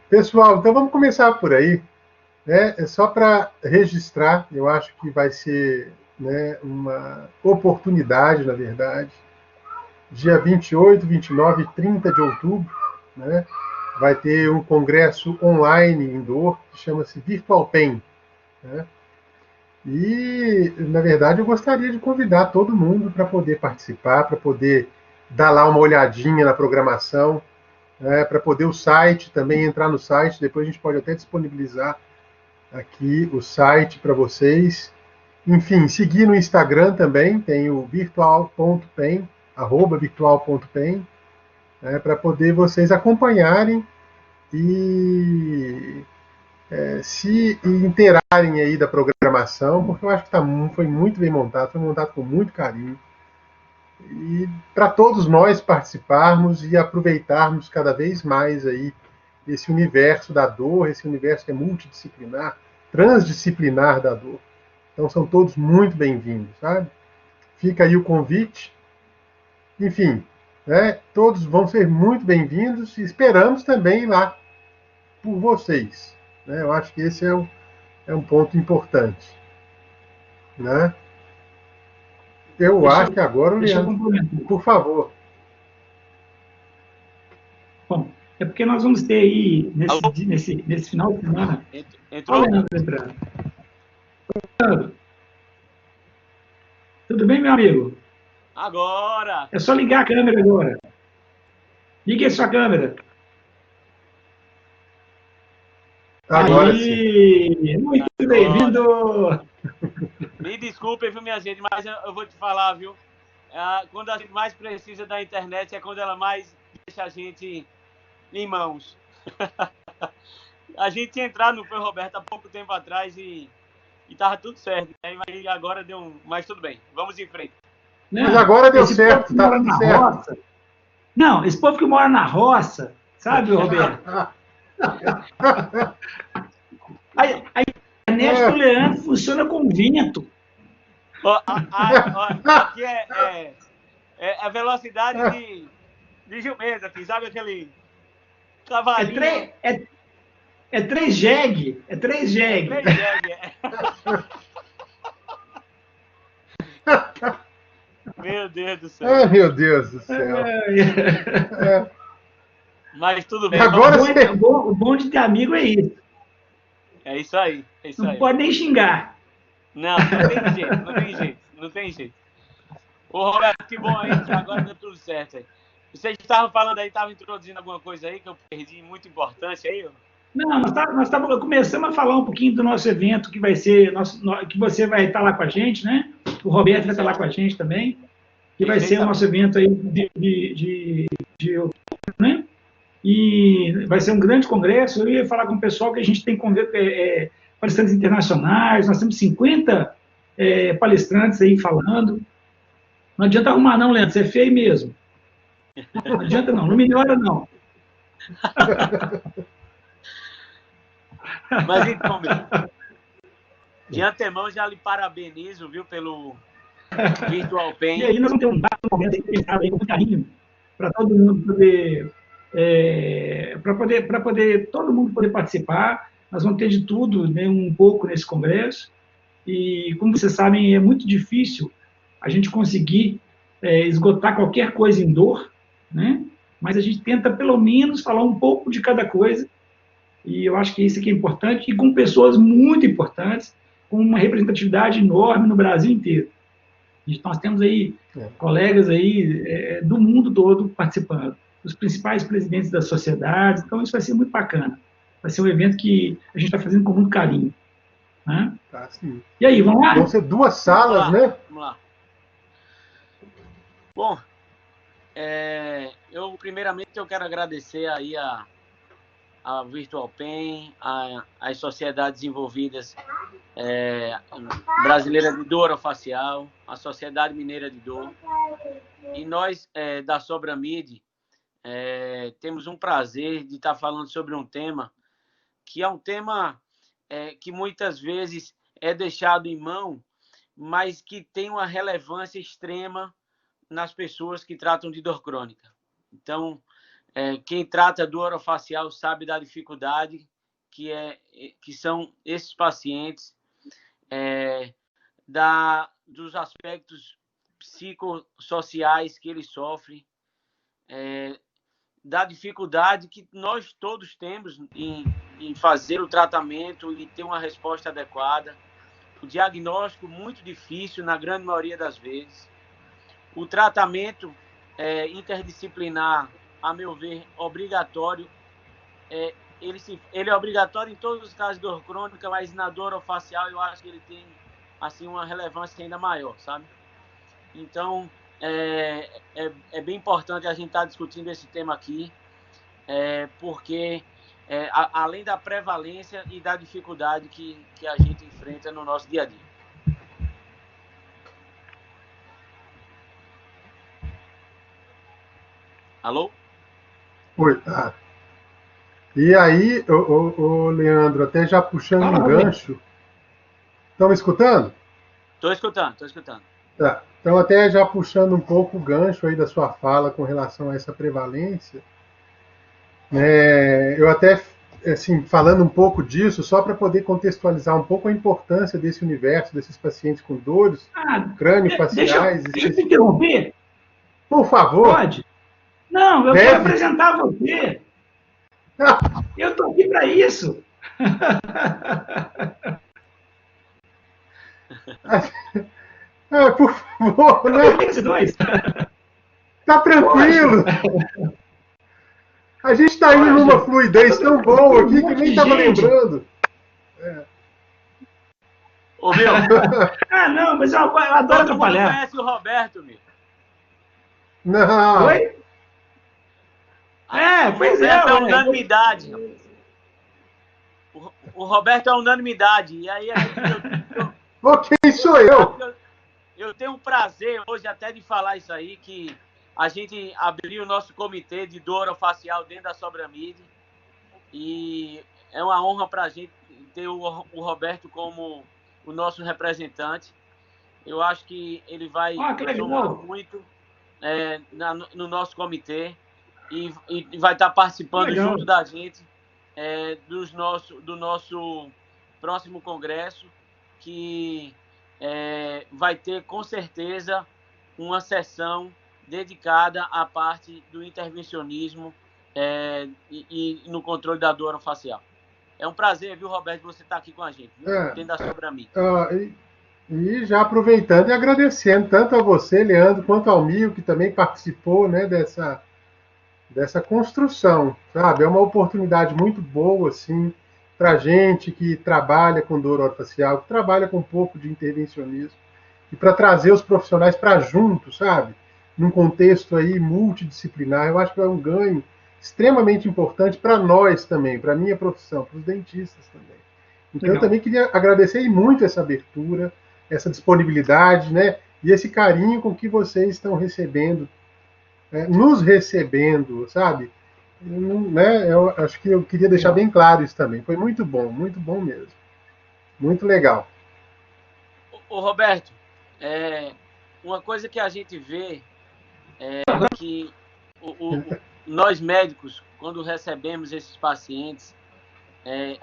Pessoal, então vamos começar por aí, né? É só para registrar, eu acho que vai ser, né, uma oportunidade, na verdade. Dia 28, 29 e 30 de outubro, né, vai ter um congresso online indoor que chama-se Virtual Pen, né? E, na verdade, eu gostaria de convidar todo mundo para poder participar, para poder dar lá uma olhadinha na programação, né, para poder o site também entrar no site. Depois a gente pode até disponibilizar aqui o site para vocês. Enfim, seguir no Instagram também, tem o virtual.pen, @virtual.pen, né, para poder vocês acompanharem e se interarem aí da programação, porque eu acho que foi muito bem montado, foi montado com muito carinho. E para todos nós participarmos e aproveitarmos cada vez mais aí esse universo da dor, esse universo que é multidisciplinar, transdisciplinar da dor. Então são todos muito bem-vindos, sabe? Fica aí o convite. Enfim, né, todos vão ser muito bem-vindos e esperamos também lá por vocês. Né? Eu acho que esse é um ponto importante. Né? Eu Deixa acho eu, que agora o deixa eu Leandro, complementar. por favor. Bom, é porque nós vamos ter aí, Alô? nesse final de semana, olha o Entrou? Leandro entrando. Leandro, tudo bem, meu amigo? Agora! É só ligar a câmera agora. Ligue a sua câmera. Agora sim. Aí, muito Agora! bem-vindo! Me desculpe, viu, minha gente, mas eu vou te falar, viu? Quando a gente mais precisa da internet é quando ela mais deixa a gente em mãos. A gente tinha entrado, não foi, Roberto, há pouco tempo atrás e tava tudo certo. Aí agora deu um. Mas tudo bem, vamos em frente. Mas Não, agora deu esse povo certo, que tá mora tudo na certo. roça, não, esse povo que mora na roça, sabe, Roberto? A internet do Leandro funciona com vento. Aqui é a velocidade de jumenta, filho. Sabe aquele É, cavalinho? é 3 jegue, é 3 É jegue. 3 jegue. Meu Deus do céu. Ai, meu Deus do céu. É. Mas tudo bem, O Agora vamos. bom, sim. o bom de ter amigo é isso. É isso aí, é isso Não aí. pode nem xingar. Não, não tem jeito, não tem jeito, não tem jeito. Ô, Roberto, que bom aí que agora deu tudo certo aí. Vocês estavam falando aí, estavam introduzindo alguma coisa aí que eu perdi muito importante aí? Não, começamos a falar um pouquinho do nosso evento que vai ser, que você vai estar lá com a gente, né? O Roberto vai estar lá Certo. com a gente também, que vai ser o nosso Perfeitamente. evento aí de outubro, né? E vai ser um grande congresso. Eu ia falar com o pessoal que a gente tem palestrantes internacionais, nós temos 50 palestrantes aí falando. Não adianta arrumar, não, Leandro, você é feio mesmo. Não adianta, não, não melhora, não. Mas então, de antemão já lhe parabenizo, viu, pelo Virtual E Pen. aí nós vamos ter um momento aí pensado aí com carinho para todo mundo poder, para poder todo mundo poder participar. Nós vamos ter de tudo, né, um pouco nesse congresso. E como vocês sabem, é muito difícil a gente conseguir esgotar qualquer coisa em dor, né? Mas a gente tenta pelo menos falar um pouco de cada coisa. E eu acho que isso aqui é importante e com pessoas muito importantes, com uma representatividade enorme no Brasil inteiro. Nós temos aí colegas aí do mundo todo participando, os principais presidentes das sociedades, então isso vai ser muito bacana. Vai ser um evento que a gente está fazendo com muito carinho. Né? Tá, sim. E aí, vamos Vão lá? ser duas Vamos salas, lá, né? vamos lá. Bom, eu primeiramente eu quero agradecer aí a Virtual Pen, as sociedades envolvidas, Brasileira de Dor Orofacial, a Sociedade Mineira de Dor. E nós, da Sobramid, temos um prazer de estar falando sobre um tema que é um tema que muitas vezes é deixado em mão, mas que tem uma relevância extrema nas pessoas que tratam de dor crônica. Então, quem trata do orofacial sabe da dificuldade que são esses pacientes, dos aspectos psicossociais que eles sofrem, da dificuldade que nós todos temos em fazer o tratamento e ter uma resposta adequada, o diagnóstico muito difícil na grande maioria das vezes, o tratamento interdisciplinar, a meu ver, obrigatório. Ele é obrigatório em todos os casos de dor crônica, mas na dor orofacial eu acho que ele tem assim, uma relevância ainda maior, sabe? Então, é bem importante a gente estar discutindo esse tema aqui, porque além da prevalência e da dificuldade que a gente enfrenta no nosso dia a dia. Alô? Oi, tá. E aí, o Leandro, até já puxando um gancho. Estão me escutando? Estou escutando. Tá. Então, até já puxando um pouco o gancho aí da sua fala com relação a essa prevalência, eu até, assim, falando um pouco disso, só para poder contextualizar um pouco a importância desse universo, desses pacientes com dores crânio-faciais. Deixa eu te interromper. Por favor. Pode? Não, eu quero apresentar você. Eu estou aqui para isso. Por favor, né? Tá tranquilo. A gente está indo numa fluidez tão boa aqui que nem estava lembrando. Ô, meu. Não, mas eu adoro atrapalhar. Você conhece o Roberto, meu? Não. Oi? Pois é unanimidade. O Roberto é unanimidade. E aí quem sou eu? Eu tenho um prazer hoje até de falar isso aí, que a gente abriu o nosso comitê de dor orofacial dentro da Sobramide. E é uma honra para a gente ter o Roberto como o nosso representante. Eu acho que ele vai somar muito no nosso comitê. E vai estar participando junto da gente do nosso próximo congresso, que vai ter, com certeza, uma sessão dedicada à parte do intervencionismo e no controle da dor orofacial. É um prazer, viu, Roberto, você estar aqui com a gente, dentro da Sobramide. E já aproveitando e agradecendo tanto a você, Leandro, quanto ao Mio, que também participou, né, dessa construção, sabe? É uma oportunidade muito boa, assim, para a gente que trabalha com dor orofacial, que trabalha com um pouco de intervencionismo, e para trazer os profissionais para junto, sabe? Num contexto aí multidisciplinar. Eu acho que é um ganho extremamente importante para nós também, para a minha profissão, para os dentistas também. Então, eu também queria agradecer muito essa abertura, essa disponibilidade, né? E esse carinho com que vocês estão recebendo, nos recebendo, sabe? Eu acho que eu queria deixar bem claro isso também. Foi muito bom mesmo. Muito legal. Ô Roberto, uma coisa que a gente vê é que nós médicos, quando recebemos esses pacientes,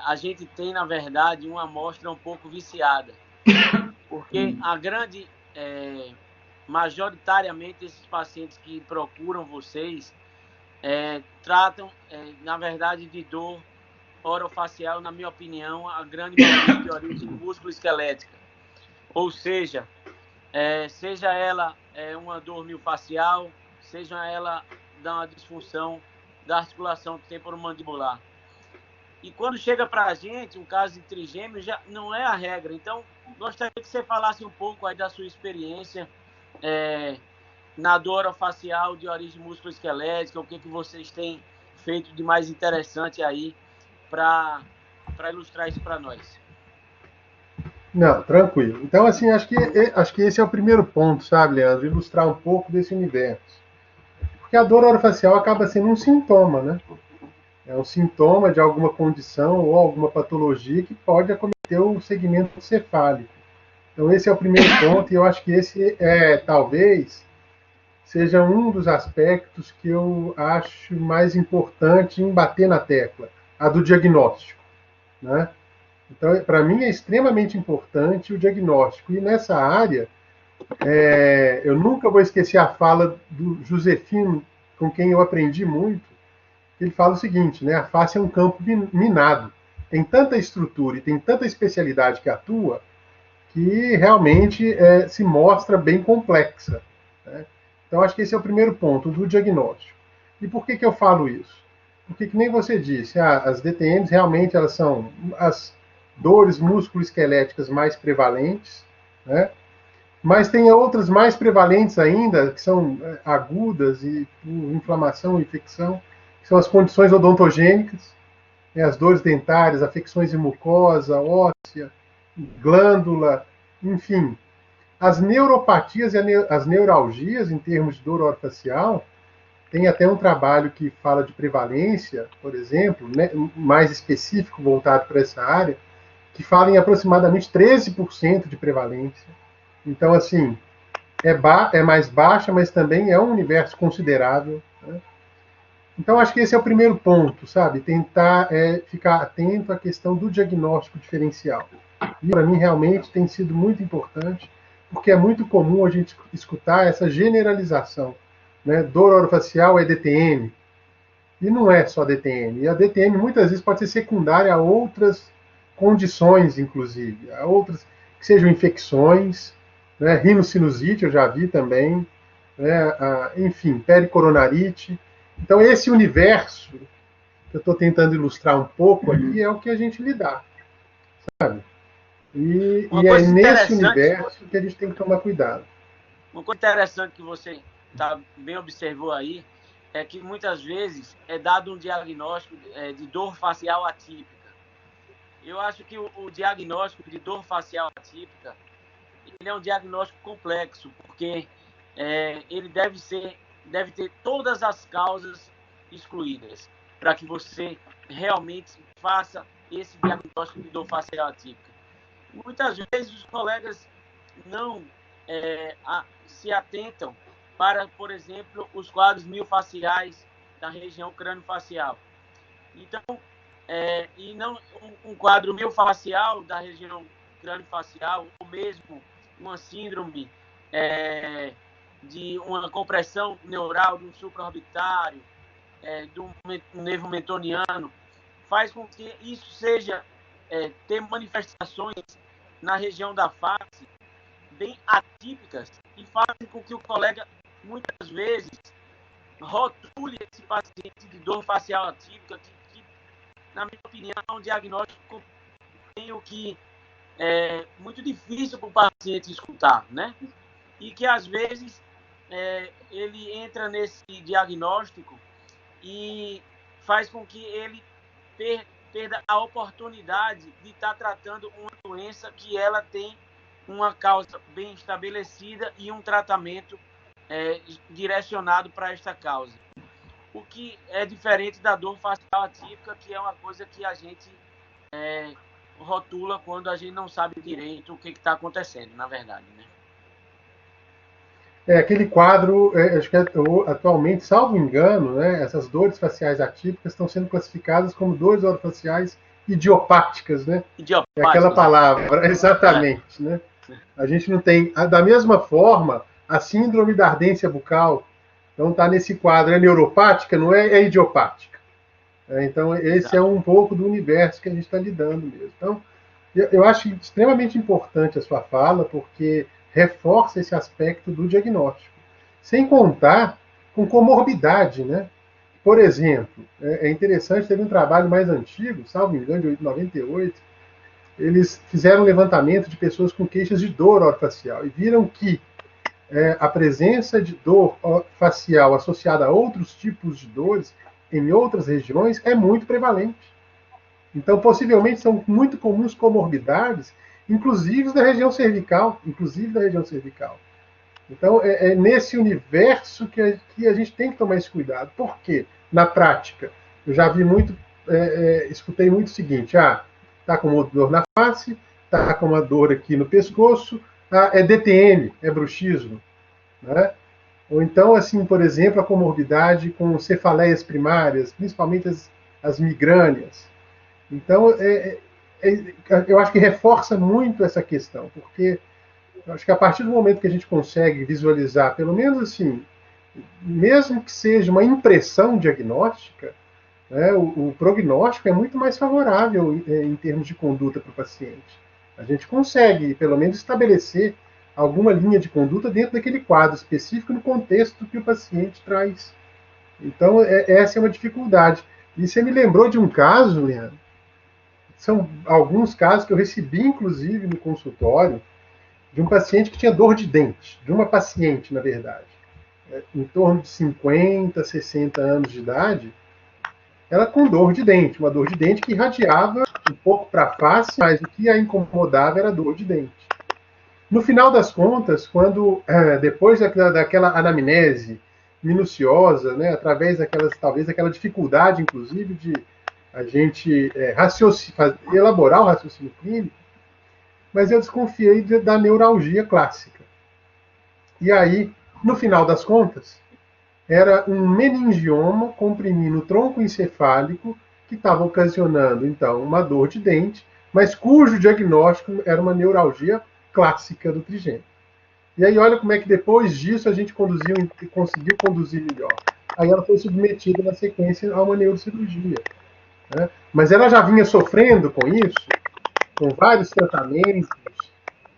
a gente tem, na verdade, uma amostra um pouco viciada. Porque majoritariamente esses pacientes que procuram vocês tratam, na verdade, de dor orofacial, na minha opinião, a grande maioria de origem músculo-esquelética. Ou seja, seja ela uma dor miofascial, seja ela uma disfunção da articulação temporomandibular. E quando chega para a gente, um caso de trigêmeo, já não é a regra. Então, gostaria que você falasse um pouco aí da sua experiência na dor orofacial de origem músculo-esquelética, o que vocês têm feito de mais interessante aí para ilustrar isso para nós. Não, tranquilo. Então, assim, acho que esse é o primeiro ponto, sabe, Leandro? Ilustrar um pouco desse universo. Porque a dor orofacial acaba sendo um sintoma, né? É um sintoma de alguma condição ou alguma patologia que pode acometer o segmento cefálico. Então, esse é o primeiro ponto, e eu acho que esse talvez seja um dos aspectos que eu acho mais importante em bater na tecla, a do diagnóstico, né? Então, para mim, é extremamente importante o diagnóstico. E nessa área, eu nunca vou esquecer a fala do Josefino, com quem eu aprendi muito. Ele fala o seguinte, né? A face é um campo minado. Tem tanta estrutura e tem tanta especialidade que atua que realmente se mostra bem complexa, né? Então, acho que esse é o primeiro ponto, do diagnóstico. E por que eu falo isso? Porque, que nem você disse, as DTMs realmente elas são as dores musculoesqueléticas mais prevalentes, né? Mas tem outras mais prevalentes ainda, que são agudas e por inflamação e infecção, que são as condições odontogênicas, né? As dores dentárias, afecções de mucosa, óssea, glândula, enfim. As neuropatias e as neuralgias, em termos de dor orofacial, tem até um trabalho que fala de prevalência, por exemplo, né, mais específico, voltado para essa área, que fala em aproximadamente 13% de prevalência. Então, assim, é mais baixa, mas também é um universo considerável, né? Então, acho que esse é o primeiro ponto, sabe? Tentar ficar atento à questão do diagnóstico diferencial. E, para mim, realmente tem sido muito importante, porque é muito comum a gente escutar essa generalização, né? Dor orofacial é DTM. E não é só DTM. E a DTM, muitas vezes, pode ser secundária a outras condições, inclusive. A outras que sejam infecções, né? Rinocinusite, eu já vi também, né? Enfim, pericoronarite. Então, esse universo que eu estou tentando ilustrar um pouco aqui é o que a gente lidar, sabe? E é nesse universo que a gente tem que tomar cuidado. Uma coisa interessante que você bem observou aí é que muitas vezes é dado um diagnóstico de dor facial atípica. Eu acho que o diagnóstico de dor facial atípica ele é um diagnóstico complexo, porque ele deve ter todas as causas excluídas para que você realmente faça esse diagnóstico de dor facial atípica. Muitas vezes os colegas não se atentam para, por exemplo, os quadros miofaciais da região crâniofacial. Então, e não um quadro miofacial da região crâniofacial, ou mesmo uma síndrome de uma compressão neural do supraorbitário, do nervo mentoniano, faz com que isso seja ter manifestações na região da face bem atípicas e fazem com que o colega, muitas vezes, rotule esse paciente de dor facial atípica, que na minha opinião, é um diagnóstico que é muito difícil para o paciente escutar, né? E que, às vezes, ele entra nesse diagnóstico e faz com que ele perda a oportunidade de estar tratando uma doença que ela tem uma causa bem estabelecida e um tratamento direcionado para esta causa. O que é diferente da dor facial atípica, que é uma coisa que a gente rotula quando a gente não sabe direito o que está acontecendo, na verdade, né? Aquele quadro, acho que atualmente, salvo engano, né, essas dores faciais atípicas estão sendo classificadas como dores orofaciais idiopáticas, né? Idiopáticas. É aquela palavra, exatamente, né? A gente não tem, da mesma forma, a síndrome da ardência bucal, então está nesse quadro, é neuropática, não é idiopática. Então, esse é um pouco do universo que a gente está lidando mesmo. Então, eu acho extremamente importante a sua fala, porque reforça esse aspecto do diagnóstico. Sem contar com comorbidade, né? Por exemplo, é interessante, teve um trabalho mais antigo, salvo engano, de 98, eles fizeram um levantamento de pessoas com queixas de dor orofacial e viram que a presença de dor facial associada a outros tipos de dores em outras regiões é muito prevalente. Então, possivelmente, são muito comuns comorbidades, inclusive da região cervical. Então, é nesse universo que a gente tem que tomar esse cuidado. Por quê? Na prática, eu já vi muito, escutei muito o seguinte, está com uma dor na face, está com uma dor aqui no pescoço, é DTM, é bruxismo, né? Ou então, assim, por exemplo, a comorbidade com cefaleias primárias, principalmente as migrâneas. Então, eu acho que reforça muito essa questão, porque eu acho que a partir do momento que a gente consegue visualizar, pelo menos assim, mesmo que seja uma impressão diagnóstica, né, o prognóstico é muito mais favorável em termos de conduta para o paciente. A gente consegue, pelo menos, estabelecer alguma linha de conduta dentro daquele quadro específico no contexto que o paciente traz. Então, essa é uma dificuldade. E você me lembrou de um caso, Leandro, são alguns casos que eu recebi, inclusive, no consultório, de um paciente que tinha dor de dente, de uma paciente, na verdade, em torno de 50, 60 anos de idade, ela com dor de dente, uma dor de dente que irradiava um pouco para a face, mas o que a incomodava era a dor de dente. No final das contas, quando depois daquela anamnese minuciosa, né, através talvez daquela dificuldade, inclusive, de a gente elaborar o raciocínio clínico, mas eu desconfiei da neuralgia clássica. E aí, no final das contas, era um meningioma comprimindo o tronco encefálico que estava ocasionando, então, uma dor de dente, mas cujo diagnóstico era uma neuralgia clássica do trigêmeo. E aí, olha como é que depois disso a gente conseguiu conduzir melhor. Aí ela foi submetida na sequência a uma neurocirurgia. Né? Mas ela já vinha sofrendo com isso, com vários tratamentos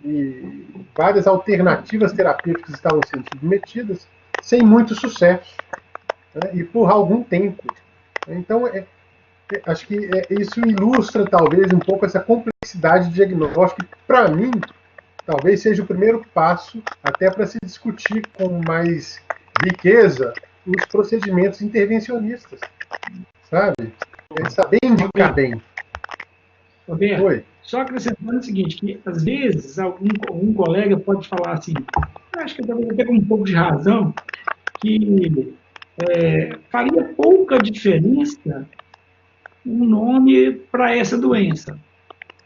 e várias alternativas terapêuticas estavam sendo submetidas, sem muito sucesso, né? E por algum tempo. Então, acho que isso ilustra, talvez, um pouco essa complexidade de diagnóstico, que, para mim, talvez seja o primeiro passo até para se discutir com mais riqueza os procedimentos intervencionistas, sabe? Saber indicar bem. Roberto, oi. Só acrescentando o seguinte, que às vezes algum colega pode falar assim, acho que talvez até com um pouco de razão, que faria pouca diferença o nome para essa doença.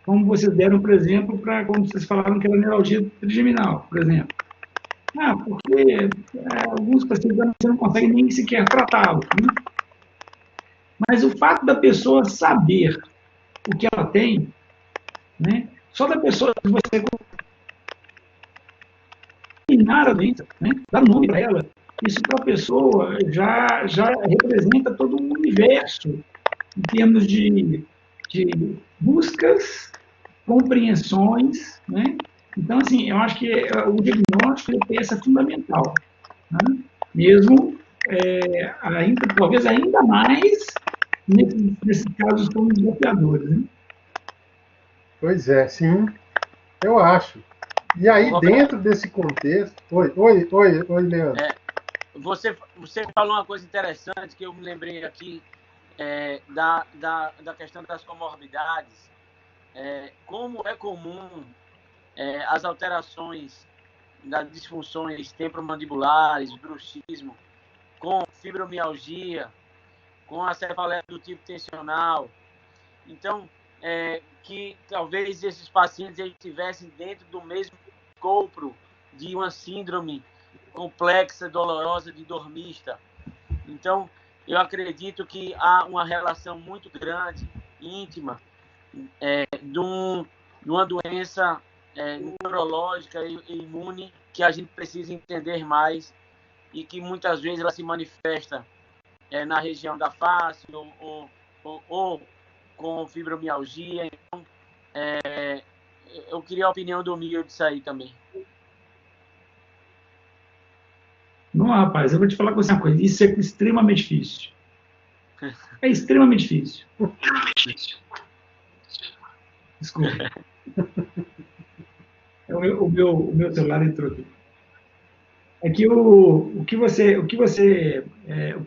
Como vocês deram, por exemplo, quando vocês falaram que era neuralgia trigeminal, por exemplo. Porque alguns pacientes você não consegue nem sequer tratá-lo. Né? Mas o fato da pessoa saber o que ela tem, né? Só da pessoa que você eliminar a doença, né? Dar nome para ela, isso para a pessoa já representa todo um universo em termos de buscas, compreensões, né? Então, assim, eu acho que o diagnóstico é peça fundamental, né? Mesmo, talvez ainda mais nesses casos como desafiadores, né? Pois é, sim, eu acho. E aí, dentro desse contexto... Oi, Leandro. Você falou uma coisa interessante que eu me lembrei aqui, da questão das comorbidades. Como é comum as alterações das disfunções temporomandibulares, bruxismo, com fibromialgia, com a cefaleia do tipo tensional. Então, que talvez esses pacientes estivessem dentro do mesmo escopo de uma síndrome complexa, dolorosa de dormista. Então, eu acredito que há uma relação muito grande, íntima, de uma doença neurológica e imune que a gente precisa entender mais e que muitas vezes ela se manifesta na região da face ou com fibromialgia. Então, eu queria a opinião do Miguel disso aí também. Não, rapaz, eu vou te falar com você uma coisa. Isso é extremamente difícil. É extremamente difícil. Desculpa. O meu celular entrou aqui. É que o que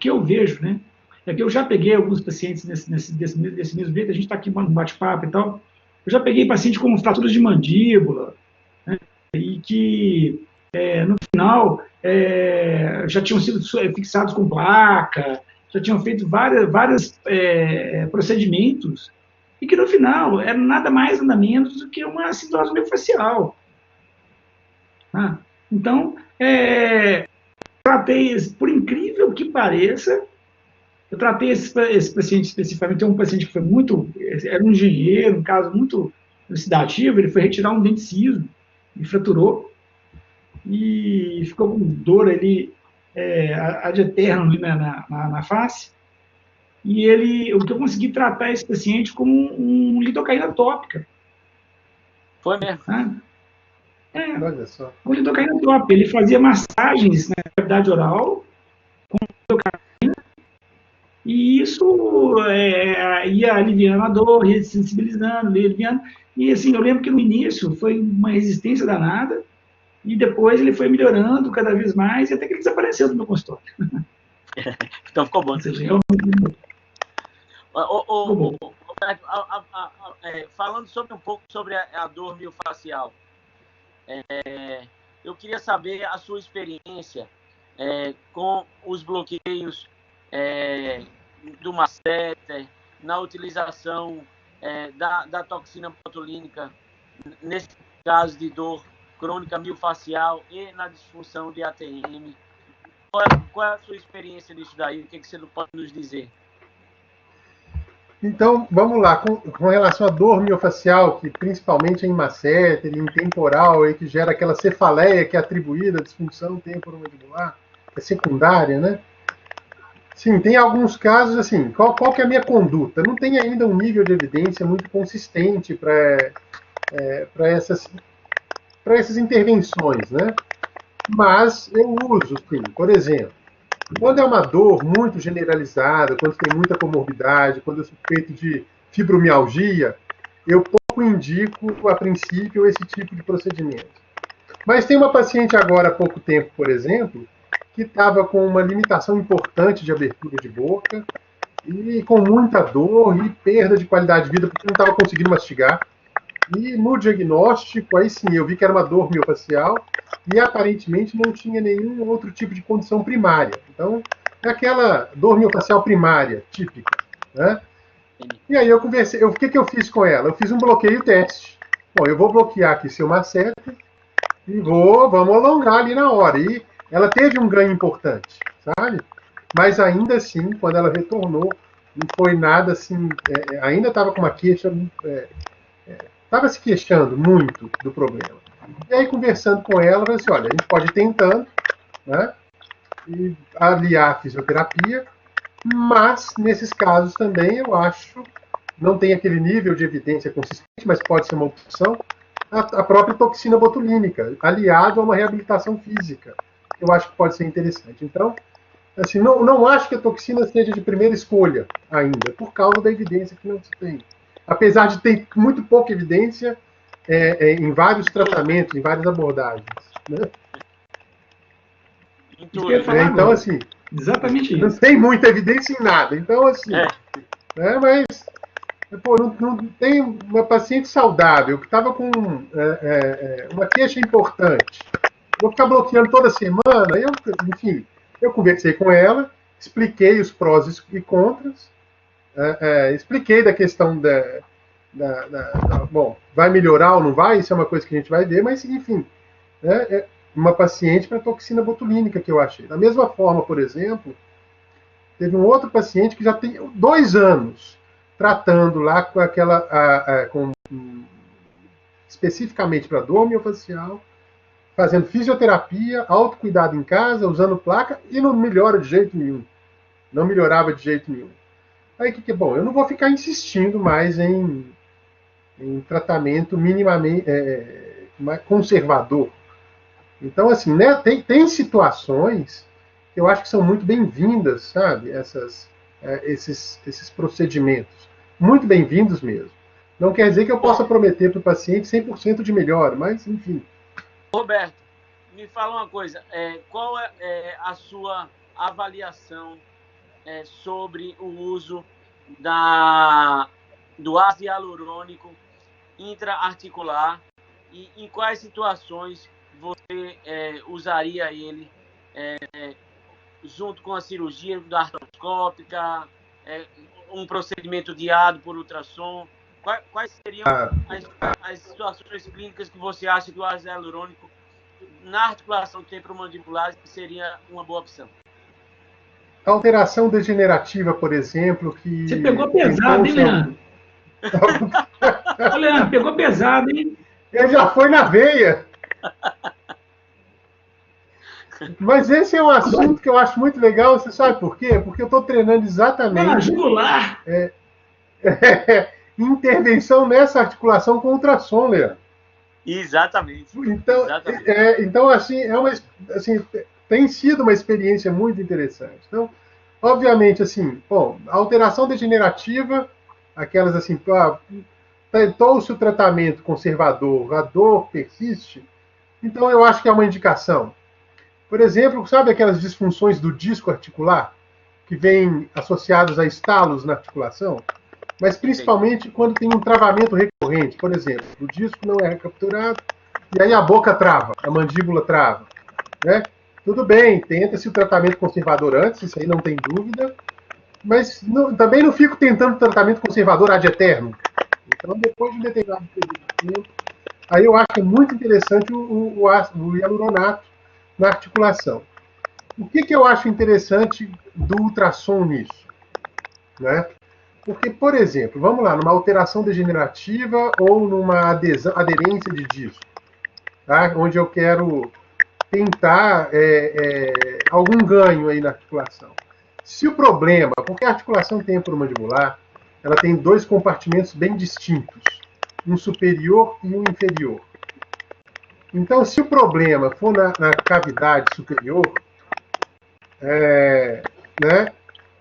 eu vejo, né? É que eu já peguei alguns pacientes desse mesmo jeito, a gente está aqui no bate-papo e tal. Eu já peguei paciente com fraturas de mandíbula, né, e que no final já tinham sido fixados com placa, já tinham feito vários procedimentos, e que no final era nada mais, nada menos do que uma acidose miofascial. Então, tratei, por incrível que pareça, eu tratei esse paciente especificamente. Tem um paciente que foi era um engenheiro, um caso muito elucidativo. Ele foi retirar um dente ciso e fraturou e ficou com dor ali ad eterno ali na face. E o que eu consegui tratar esse paciente como um lidocaína tópica. Foi mesmo? Olha só. Com lidocaína tópica. Ele fazia massagens na cavidade oral com lidocaína, e isso ia aliviando a dor, ia sensibilizando, ia aliviando. E assim, eu lembro que no início foi uma resistência danada, e depois ele foi melhorando cada vez mais, e até que ele desapareceu do meu consultório. Então ficou bom. Ou seja, realmente... Falando um pouco sobre a dor miofascial, eu queria saber a sua experiência com os bloqueios do masseter, na utilização da toxina botulínica, nesse caso de dor crônica miofascial e na disfunção de ATM. Qual é a sua experiência nisso daí? O que você pode nos dizer? Então, vamos lá, com relação à dor miofascial, que principalmente é em masseter, em temporal, que gera aquela cefaleia que é atribuída à disfunção temporomandibular, é secundária, né? Sim, tem alguns casos, assim, qual que é a minha conduta? Não tem ainda um nível de evidência muito consistente para essas intervenções, né? Mas eu uso, sim, por exemplo, quando é uma dor muito generalizada, quando tem muita comorbidade, quando eu suspeito de fibromialgia, eu pouco indico, a princípio, esse tipo de procedimento. Mas tem uma paciente agora, há pouco tempo, por exemplo, que estava com uma limitação importante de abertura de boca e com muita dor e perda de qualidade de vida, porque não estava conseguindo mastigar. E no diagnóstico, aí sim, eu vi que era uma dor miofascial e aparentemente não tinha nenhum outro tipo de condição primária. Então, é aquela dor miofascial primária, típica, né? E aí eu conversei, o que eu fiz com ela? Eu fiz um bloqueio teste. Bom, eu vou bloquear aqui seu masseter e vamos alongar ali na hora. E ela teve um ganho importante, sabe? Mas ainda assim, quando ela retornou, não foi nada assim, ainda estava com uma queixa... estava se queixando muito do problema. E aí, conversando com ela, eu falei assim, olha, a gente pode ir tentando, né, e aliar a fisioterapia, mas, nesses casos também, eu acho, não tem aquele nível de evidência consistente, mas pode ser uma opção, a própria toxina botulínica, aliado a uma reabilitação física. Eu acho que pode ser interessante. Então, assim, não acho que a toxina seja de primeira escolha ainda, por causa da evidência que não se tem. Apesar de ter muito pouca evidência em vários tratamentos, em várias abordagens. Né? Então, assim, exatamente isso. Não tem muita evidência em nada. Então, assim, mas pô, não tem uma paciente saudável que estava com uma queixa importante. Vou ficar bloqueando toda semana. Enfim, eu conversei com ela, expliquei os prós e contras, expliquei da questão bom, vai melhorar ou não vai, isso é uma coisa que a gente vai ver, mas enfim, uma paciente para toxina botulínica que eu achei. Da mesma forma, por exemplo, teve um outro paciente que já tem 2 anos tratando lá com especificamente para dor miofascial, fazendo fisioterapia, autocuidado em casa, usando placa, e não melhora de jeito nenhum. Não melhorava de jeito nenhum. Aí que é bom, eu não vou ficar insistindo mais em tratamento minimamente conservador. Então, assim, né, tem situações que eu acho que são muito bem-vindas, sabe? Esses procedimentos. Muito bem-vindos mesmo. Não quer dizer que eu possa prometer para o paciente 100% de melhora, mas, enfim. Roberto, me fala uma coisa. Qual é a sua avaliação sobre o uso do ácido hialurônico intraarticular e em quais situações você usaria ele junto com a cirurgia artroscópica, um procedimento guiado por ultrassom? Quais seriam as situações clínicas que você acha que o ácido hialurônico na articulação temporomandibular seria uma boa opção? Alteração degenerativa, por exemplo, que... Você pegou pesado, hein, Leandro? Ô, Leandro, pegou pesado, hein? Ele já foi na veia. Mas esse é um assunto que eu acho muito legal, você sabe por quê? Porque eu estou treinando exatamente... jugular! Intervenção nessa articulação com ultrassom, Leandro. Exatamente. Então, Exatamente. então assim, tem sido uma experiência muito interessante. Então, obviamente, assim, bom, alteração degenerativa, aquelas assim, tentou-se o tratamento conservador, a dor persiste, então eu acho que é uma indicação. Por exemplo, sabe aquelas disfunções do disco articular, que vêm associadas a estalos na articulação? Mas principalmente quando tem um travamento recorrente, por exemplo, o disco não é recapturado, e aí a boca trava, a mandíbula trava. Né? Tudo bem, tenta-se o tratamento conservador antes, isso aí não tem dúvida, mas também não fico tentando tratamento conservador ad eterno. Então, depois de um determinado período de tempo, aí eu acho que é muito interessante o hialuronato na articulação. O que eu acho interessante do ultrassom nisso? Né? Porque, por exemplo, vamos lá, numa alteração degenerativa ou numa aderência de disco, tá? Onde eu quero tentar algum ganho aí na articulação. Se o problema, porque a articulação temporomandibular, ela tem dois compartimentos bem distintos, um superior e um inferior. Então, se o problema for na cavidade superior, né,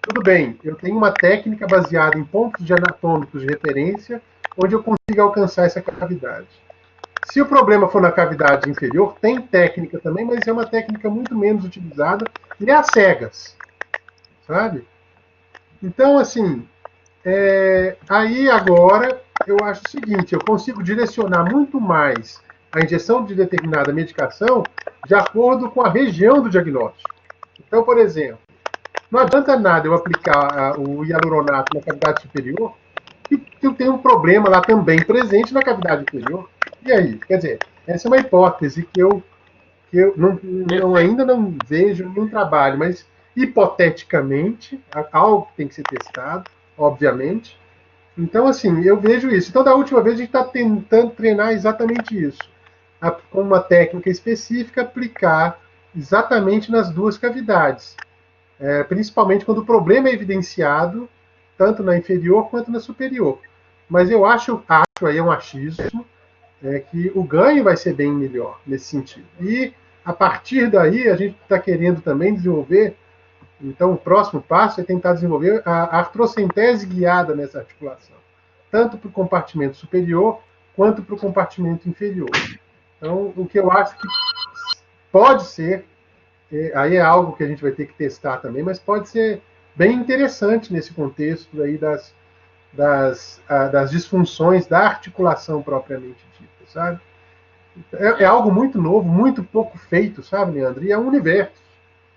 tudo bem, eu tenho uma técnica baseada em pontos anatômicos de referência, onde eu consigo alcançar essa cavidade. Se o problema for na cavidade inferior, tem técnica também, mas é uma técnica muito menos utilizada e é às cegas, sabe? Então, assim, aí agora eu acho o seguinte, eu consigo direcionar muito mais a injeção de determinada medicação de acordo com a região do diagnóstico. Então, por exemplo, não adianta nada eu aplicar o hialuronato na cavidade superior que eu tenho um problema lá também presente na cavidade inferior. E aí? Quer dizer, essa é uma hipótese que eu ainda não vejo nenhum trabalho, mas hipoteticamente, algo que tem que ser testado, obviamente. Então, assim, eu vejo isso. Então, da última vez, a gente está tentando treinar exatamente isso. Com uma técnica específica, aplicar exatamente nas duas cavidades. Principalmente quando o problema é evidenciado, tanto na inferior quanto na superior. Mas eu acho aí é um achismo, que o ganho vai ser bem melhor nesse sentido. E, a partir daí, a gente está querendo também desenvolver, então o próximo passo é tentar desenvolver a artrocentese guiada nessa articulação, tanto para o compartimento superior quanto para o compartimento inferior. Então, o que eu acho que pode ser, aí é algo que a gente vai ter que testar também, mas pode ser bem interessante nesse contexto aí das disfunções da articulação propriamente dita, sabe? É algo muito novo, muito pouco feito, sabe, Leandro? E é um universo.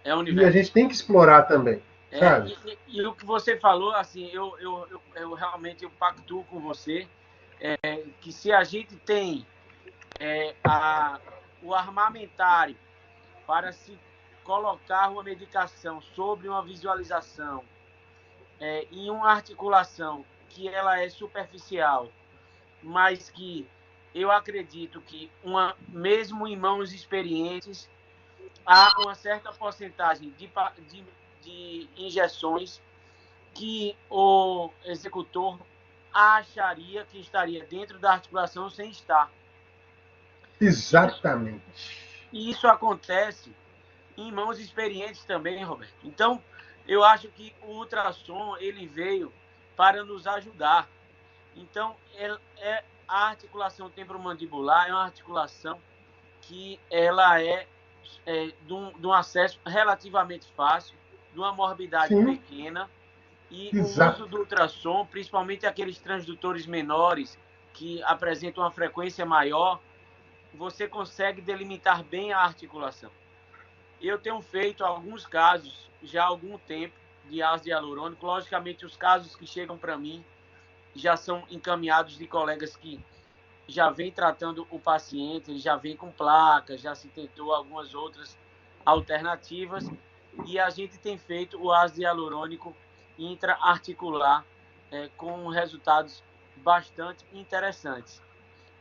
É um universo. E a gente tem que explorar também, sabe? E o que você falou, assim, eu realmente pactuo com você, que se a gente tem o armamentário para se colocar uma medicação sobre uma visualização em uma articulação que ela é superficial, mas que eu acredito que mesmo em mãos experientes há uma certa porcentagem de injeções que o executor acharia que estaria dentro da articulação sem estar. Exatamente. E isso acontece em mãos experientes também, Roberto. Então, eu acho que o ultrassom ele veio para nos ajudar. Então, a articulação temporomandibular é uma articulação que ela de um acesso relativamente fácil, de uma morbidade pequena, e o uso do ultrassom, principalmente aqueles transdutores menores que apresentam uma frequência maior, você consegue delimitar bem a articulação. Eu tenho feito alguns casos já há algum tempo de ácido hialurônico. Logicamente, os casos que chegam para mim já são encaminhados de colegas que já vem tratando o paciente, ele já vem com placas, já se tentou algumas outras alternativas, e a gente tem feito o ácido hialurônico intra-articular com resultados bastante interessantes.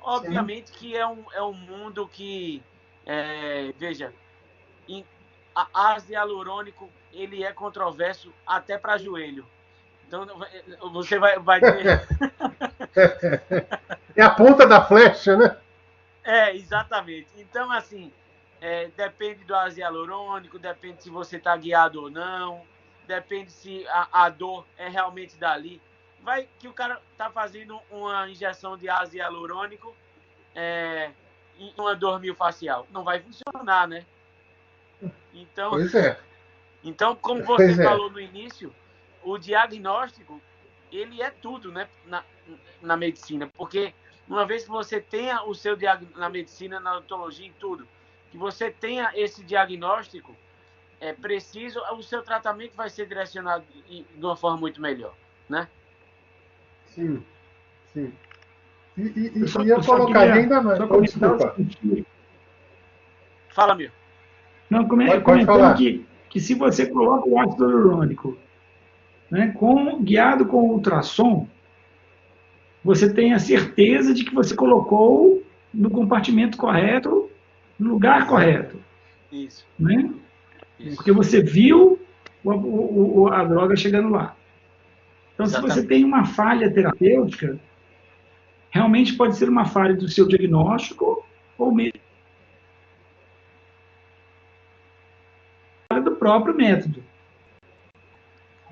Obviamente que é um mundo que, veja, ácido hialurônico ele é controverso até para joelho. Então, você vai ter... É a ponta da flecha, né? Exatamente. Então, assim, depende do ácido hialurônico, depende se você está guiado ou não, depende se a dor é realmente dali. Vai que o cara está fazendo uma injeção de ácido hialurônico em uma dor miofascial. Não vai funcionar, né? Então, pois é. Então, como você falou no início, o diagnóstico, ele é tudo, né, na medicina, porque uma vez que você tenha o seu diagnóstico na medicina, na odontologia, em tudo, que você tenha esse diagnóstico, é preciso, o seu tratamento vai ser direcionado de uma forma muito melhor, né? Sim, sim. E eu colocaria ainda mais. Desculpa. Fala, meu. Não, comentando que se você coloca o ácido hialurônico, né, guiado com ultrassom, você tem a certeza de que você colocou no compartimento correto, no lugar correto. Isso. Né? Isso. Porque você viu a droga chegando lá. Então, exatamente. Se você tem uma falha terapêutica, realmente pode ser uma falha do seu diagnóstico ou mesmo do próprio método.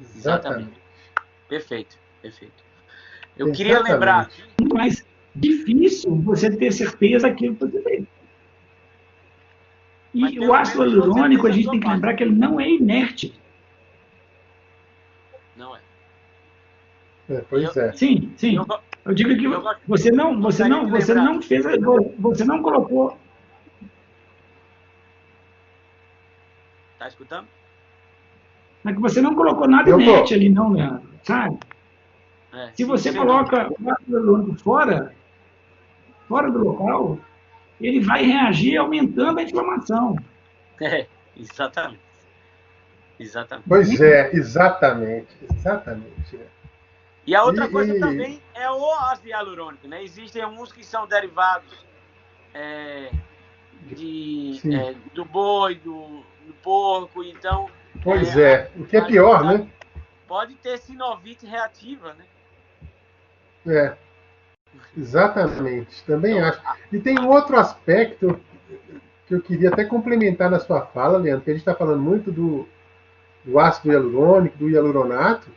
Exatamente. Perfeito. Eu queria lembrar... mais difícil você ter certeza daquilo que você fez. E o ácido hialurônico, a gente tem que lembrar que ele não é inerte. Não é. Pois é. Sim. Eu digo que você não colocou... Tá escutando? É que você não colocou nada inerte ali, não, Leandro. Sabe? Se você coloca o ácido hialurônico fora do local, ele vai reagir aumentando a inflamação. Exatamente. Pois é, exatamente. E a outra coisa também é o ácido hialurônico, né? Existem uns que são derivados do boi, do porco, então... Pois o que é pior, né? Pode ter sinovite reativa, né? Exatamente, também acho. E tem um outro aspecto que eu queria até complementar na sua fala, Leandro, que a gente está falando muito do ácido hialurônico, do hialuronato,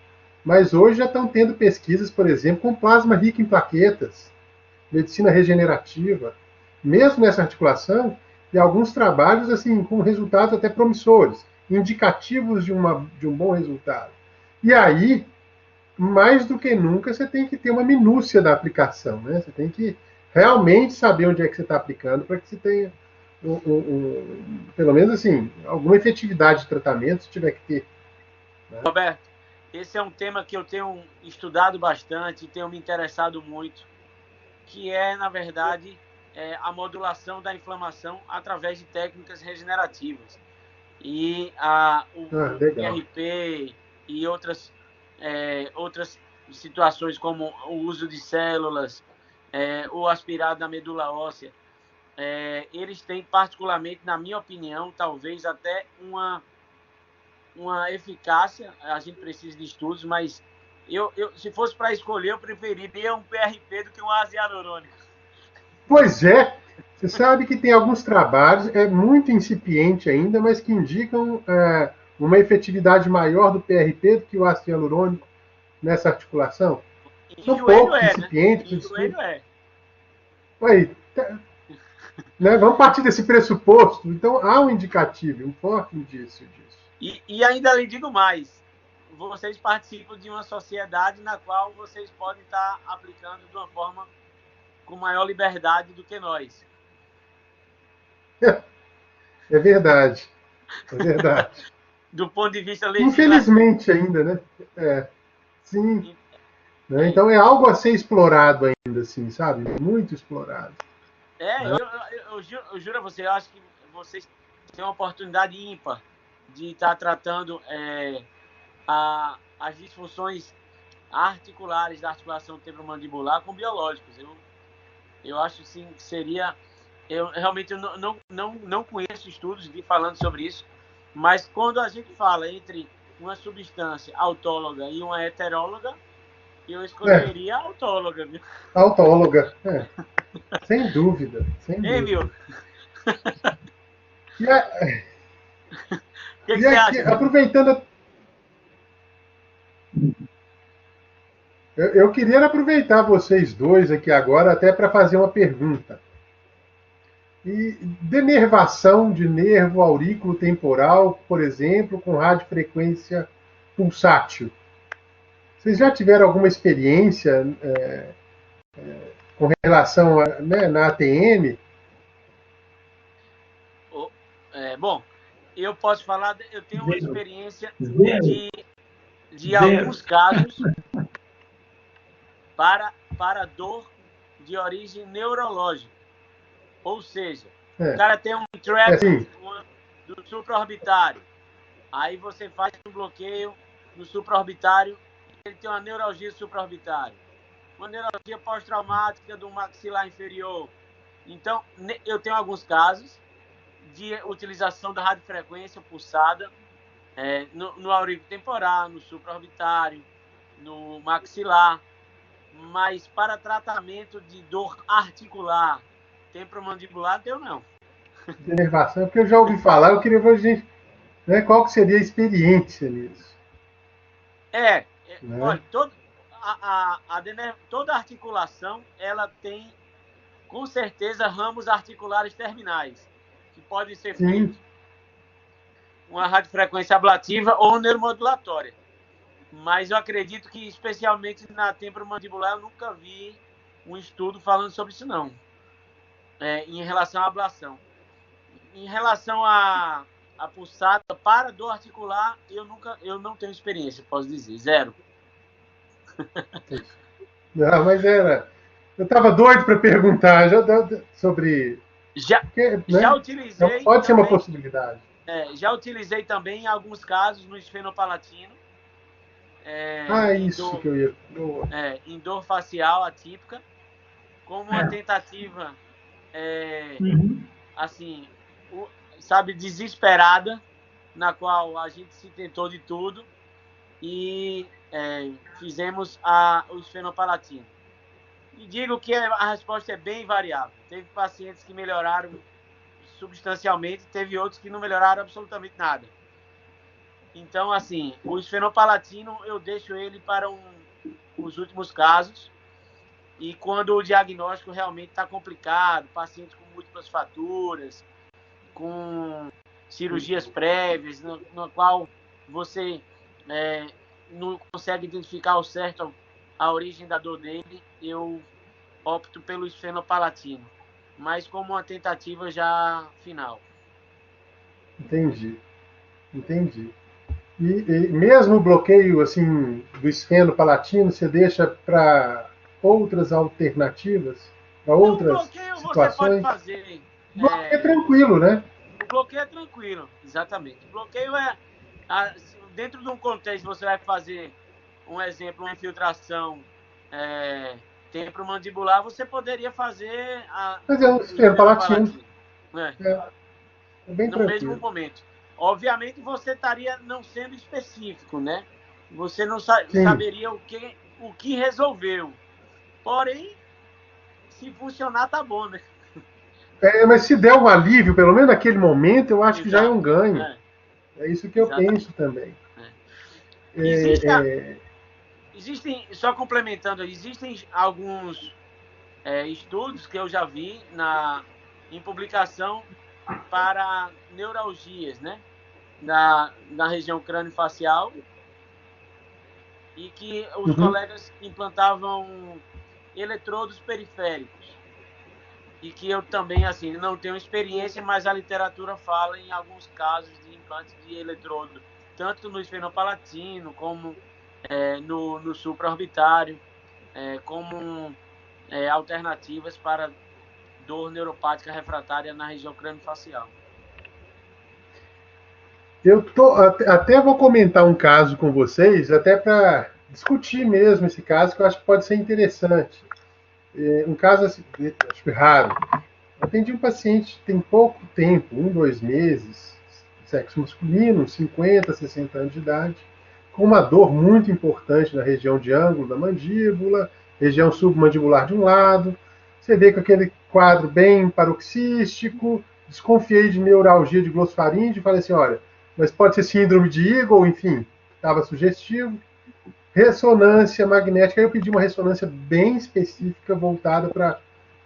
mas hoje já estão tendo pesquisas, por exemplo, com plasma rico em plaquetas, medicina regenerativa, mesmo nessa articulação, e alguns trabalhos assim com resultados até promissores, indicativos de um bom resultado. E aí, mais do que nunca, você tem que ter uma minúcia da aplicação, né? Você tem que realmente saber onde é que você está aplicando para que você tenha, pelo menos assim, alguma efetividade de tratamento, se tiver que ter. Né? Roberto, esse é um tema que eu tenho estudado bastante, tenho me interessado muito, que é, na verdade, a modulação da inflamação através de técnicas regenerativas. E o PRP e outras situações como o uso de células, o aspirado da medula óssea, eles têm particularmente, na minha opinião, talvez até uma eficácia. A gente precisa de estudos, mas se fosse para escolher, eu preferiria um PRP do que um ácido hialurônico. Pois é. Você sabe que tem alguns trabalhos, é muito incipiente ainda, mas que indicam uma efetividade maior do PRP do que o ácido hialurônico nessa articulação? São poucos incipientes. Né? Né? Vamos partir desse pressuposto. Então, há um indicativo, um forte indício disso. E ainda lhe digo mais. Vocês participam de uma sociedade na qual vocês podem estar aplicando de uma forma com maior liberdade do que nós. É verdade. Do ponto de vista legislativo. Infelizmente ainda, né? Sim. Né? Então é algo a ser explorado ainda, assim, sabe? Muito explorado. Eu juro a você, eu acho que vocês têm uma oportunidade ímpar de estar tratando as disfunções articulares da articulação temporomandibular com biológicos. Eu acho sim que seria. Eu realmente não conheço estudos falando sobre isso, mas quando a gente fala entre uma substância autóloga e uma heteróloga, eu escolheria a autóloga, viu? Autóloga, sem dúvida, sem Hein, dúvida. viu? E, a, O que e você aqui, acha? aproveitando. Eu queria aproveitar vocês dois aqui agora até para fazer uma pergunta. E denervação de nervo aurículo temporal, por exemplo, com radiofrequência pulsátil. Vocês já tiveram alguma experiência com relação na ATM? Bom, eu posso falar, eu tenho uma experiência de alguns casos para dor de origem neurológica. Ou seja, o cara tem um trapping do supraorbitário. Aí você faz um bloqueio no supraorbitário, ele tem uma neuralgia supraorbitária. Uma neuralgia pós-traumática do maxilar inferior. Então, eu tenho alguns casos de utilização da radiofrequência pulsada no aurículo temporal, no supraorbitário, no maxilar, mas para tratamento de dor articular, temporomandibular, deu não. Denervação, porque eu já ouvi falar, eu queria ver, gente, né, qual que seria a experiência nisso. Né? Olha, toda articulação, ela tem, com certeza, ramos articulares terminais, que podem ser feitos uma radiofrequência ablativa ou neuromodulatória. Mas eu acredito que, especialmente na temporomandibular, eu nunca vi um estudo falando sobre isso, não. Em relação à ablação. Em relação à pulsada para dor articular, eu não tenho experiência, posso dizer, zero. Não, mas eu estava doido para perguntar sobre. Já utilizei. Pode ser uma possibilidade. Já utilizei também em alguns casos no esfenopalatino. Isso que eu ia. Em dor facial atípica, como uma tentativa, assim, sabe, desesperada, na qual a gente se tentou de tudo e fizemos o esfenopalatino. E digo que a resposta é bem variável. Teve pacientes que melhoraram substancialmente, teve outros que não melhoraram absolutamente nada. Então, assim, o esfenopalatino eu deixo ele para os últimos casos e quando o diagnóstico realmente está complicado, pacientes com múltiplas fraturas, com cirurgias prévias, no qual você não consegue identificar ao certo a origem da dor dele, eu opto pelo esfenopalatino, mas como uma tentativa já final. Entendi. E mesmo o bloqueio assim, do esfenopalatino, você deixa para outras alternativas, para outras situações? Você pode fazer. O bloqueio é tranquilo, né? O bloqueio é tranquilo, exatamente. O bloqueio dentro de um contexto, você vai fazer, um exemplo, uma infiltração temporomandibular, você poderia fazer Mas é um esfenopalatino. É bem no tranquilo. Mesmo momento. Obviamente, você estaria não sendo específico, né? Você não saberia o que resolveu. Porém, se funcionar, tá bom, né? Mas se der um alívio, pelo menos naquele momento, eu acho que já é um ganho. É isso que eu penso também. Existem, só complementando, existem alguns estudos que eu já vi em publicação para neuralgias, né? Na região crânio-facial e que os colegas implantavam eletrodos periféricos e que eu também, assim, não tenho experiência, mas a literatura fala em alguns casos de implante de eletrodo, tanto no esfenopalatino como no supraorbitário. como alternativas para dor neuropática refratária na região crâniofacial. Até vou comentar um caso com vocês, até para discutir mesmo esse caso, que eu acho que pode ser interessante. Um caso assim, acho que raro. Eu atendi um paciente tem pouco tempo, 2 meses, sexo masculino, 50, 60 anos de idade, com uma dor muito importante na região de ângulo da mandíbula, região submandibular de um lado. Você vê com aquele quadro bem paroxístico, desconfiei de neuralgia de glossofaríngeo e falei assim, olha, mas pode ser síndrome de Eagle, enfim, estava sugestivo. Ressonância magnética, eu pedi uma ressonância bem específica voltada para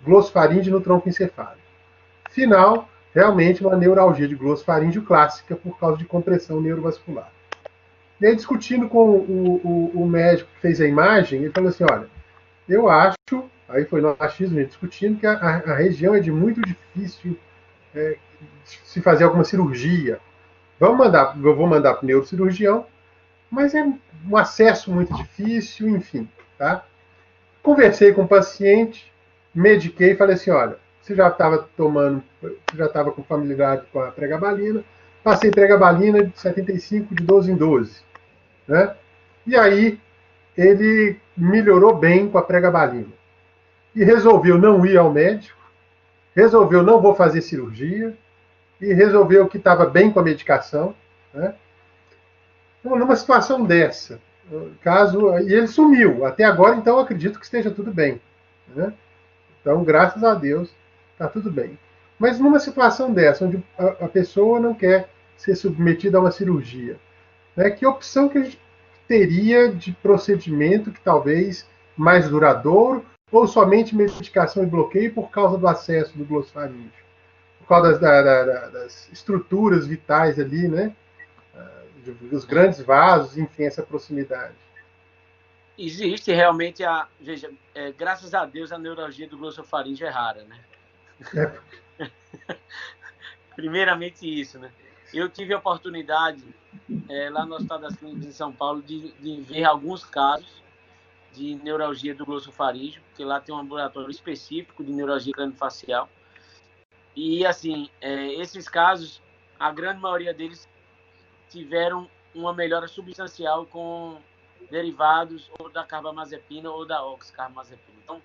glossofaríngeo no tronco encefálico. Final, realmente uma neuralgia de glossofaríngeo clássica por causa de compressão neurovascular. E aí, discutindo com o médico que fez a imagem, ele falou assim, olha, eu acho, aí foi no achismo, discutindo que a região é de muito difícil se fazer alguma cirurgia. Eu vou mandar para o neurocirurgião, mas é um acesso muito difícil, enfim, tá? Conversei com o paciente, mediquei e falei assim, olha, você já estava com familiaridade com a pregabalina, passei pregabalina de 75 de 12 em 12, né? E aí ele melhorou bem com a pregabalina e resolveu não ir ao médico, resolveu não vou fazer cirurgia e resolveu que estava bem com a medicação, né? Então, numa situação dessa, e ele sumiu. Até agora, então, eu acredito que esteja tudo bem, né? Então, graças a Deus, está tudo bem. Mas numa situação dessa, onde a pessoa não quer ser submetida a uma cirurgia, né, que opção que a gente teria de procedimento que talvez mais duradouro ou somente medicação e bloqueio por causa do acesso do glossofaríngeo? Por causa das estruturas vitais ali, né? Dos grandes vasos, enfim, essa proximidade. Existe realmente veja, graças a Deus a neuralgia do glossofaríngeo é rara, né? Primeiramente isso, né? Eu tive a oportunidade lá no Hospital das Clínicas em São Paulo de ver alguns casos de neuralgia do glossofaríngeo, porque lá tem um ambulatório específico de neuralgia craniofacial. E assim, esses casos, a grande maioria deles tiveram uma melhora substancial com derivados ou da carbamazepina ou da oxcarbamazepina. Então,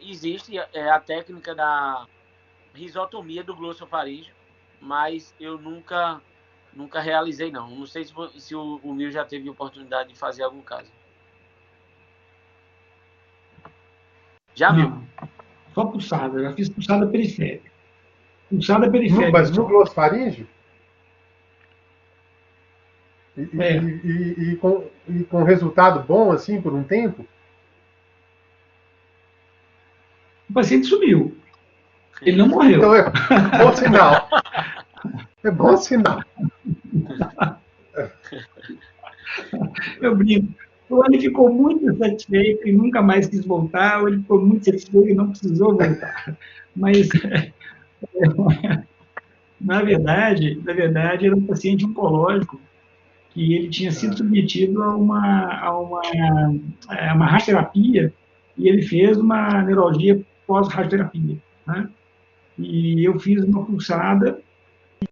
existe a técnica da risotomia do glossofaríngeo, mas eu nunca realizei, não. Não sei se o Mil já teve oportunidade de fazer algum caso. Já, Mil? Não, só pulsada. Já fiz pulsada periférica. Pulsada periférica. Mas no glossofaríngeo? E com resultado bom, assim, por um tempo? O paciente sumiu. Ele não morreu. Então é bom sinal. É bom sinal. Eu brinco. Ou ele ficou muito satisfeito e nunca mais quis voltar, ou ele ficou muito satisfeito e não precisou voltar. Mas, na verdade, era um paciente oncológico que ele tinha sido submetido a uma radioterapia e ele fez uma neuralgia pós-radioterapia, né? E eu fiz uma pulsada